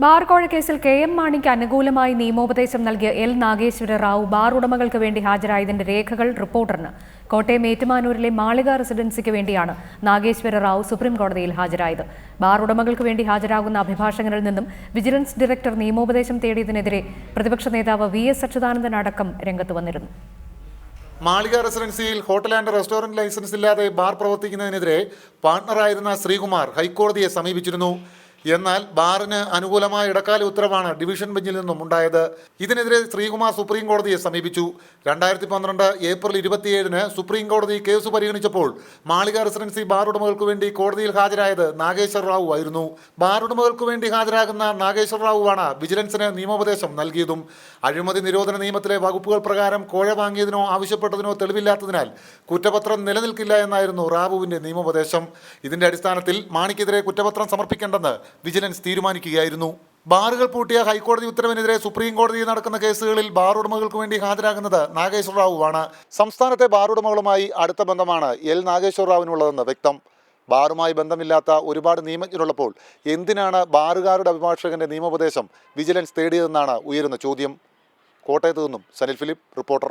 Bar കോഴ കേസിൽ K M. മാണിക്ക് അനുകൂലമായി നിയമോപദേശം നൽകിയ എൽ. നാഗേശ്വര റാവു ബാർ ഉടമകൾക്ക് വേണ്ടി ഹാജരായതിന്റെ രേഖകൾ റിപ്പോർട്ടറിന്. കോട്ടയം ഏറ്റുമാനൂരിലെ മാളിക റെസിഡൻസിക്ക് വേണ്ടിയാണ് നാഗേശ്വര റാവു സുപ്രീം കോടതിയിൽ ഹാജരായത്. ബാർ ഉടമകൾക്ക് വേണ്ടി ഹാജരാകുന്ന അഭിഭാഷകനിൽ നിന്നും വിജിലൻസ് ഡയറക്ടർ നിയമോപദേശം തേടിയതിനെതിരെ പ്രതിപക്ഷ നേതാവ് വി.എസ്. അച്യുതാനന്ദൻ അടക്കം രംഗത്ത് വന്നിരുന്നു. മാളിക റെസിഡൻസിയിൽ ഹോട്ടൽ ആൻഡ് റെസ്റ്റോറന്റ് ലൈസൻസ് ഇല്ലാതെ ബാർ പ്രവർത്തിക്കുന്നതിനെതിരെ പാർട്ണറായിരുന്ന ശ്രീകുമാർ ഹൈക്കോടതിയെ സമീപിച്ചിരുന്നു. എന്നാൽ ബാറിന് അനുകൂലമായ ഇടക്കാല ഉത്തരവാണ് ഡിവിഷൻ ബെഞ്ചിൽ നിന്നും ഉണ്ടായത്. ഇതിനെതിരെ ശ്രീകുമാർ സുപ്രീം കോടതിയെ സമീപിച്ചു. 2012 ഏപ്രിൽ 27 സുപ്രീം കോടതി കേസ് പരിഗണിച്ചപ്പോൾ മാളിക റെസിഡൻസി ബാർ ഉടമകൾക്ക് വേണ്ടി കോടതിയിൽ ഹാജരായത് നാഗേശ്വര റാവു ആയിരുന്നു. ബാർ ഉടമകൾക്ക് വേണ്ടി ഹാജരാകുന്ന നാഗേശ്വര റാവുവാണ് വിജിലൻസിന് നിയമോപദേശം നൽകിയതും. അഴിമതി നിരോധന നിയമത്തിലെ വകുപ്പുകൾ പ്രകാരം കോഴ വാങ്ങിയതിനോ ആവശ്യപ്പെട്ടതിനോ തെളിവില്ലാത്തതിനാൽ കുറ്റപത്രം നിലനിൽക്കില്ല എന്നായിരുന്നു റാവുവിന്റെ നിയമോപദേശം. ഇതിന്റെ അടിസ്ഥാനത്തിൽ മാണിക്കെതിരെ കുറ്റപത്രം സമർപ്പിക്കേണ്ടെന്ന് വിജിലൻസ് തീരുമാനിക്കുകയായിരുന്നു. ബാറുകൾ പൂട്ടിയ ഹൈക്കോടതി ഉത്തരവിനെതിരെ സുപ്രീം കോടതിയിൽ നടക്കുന്ന കേസുകളിൽ ബാർ ഉടമകൾക്ക് വേണ്ടി ഹാജരാകുന്നത് നാഗേശ്വര റാവുവാണ്. സംസ്ഥാനത്തെ ബാർ ഉടമകളുമായി അടുത്ത ബന്ധമാണ് എൽ. നാഗേശ്വര റാവുവിനുള്ളതെന്ന് വ്യക്തം. ബാറുമായി ബന്ധമില്ലാത്ത ഒരുപാട് നിയമജ്ഞരുള്ളപ്പോൾ എന്തിനാണ് ബാറുകാരുടെ അഭിഭാഷകന്റെ നിയമോപദേശം വിജിലൻസ് തേടിയതെന്നാണ് ഉയരുന്ന ചോദ്യം. കോട്ടയത്ത് നിന്നും സനിൽ ഫിലിപ്പ്, റിപ്പോർട്ടർ.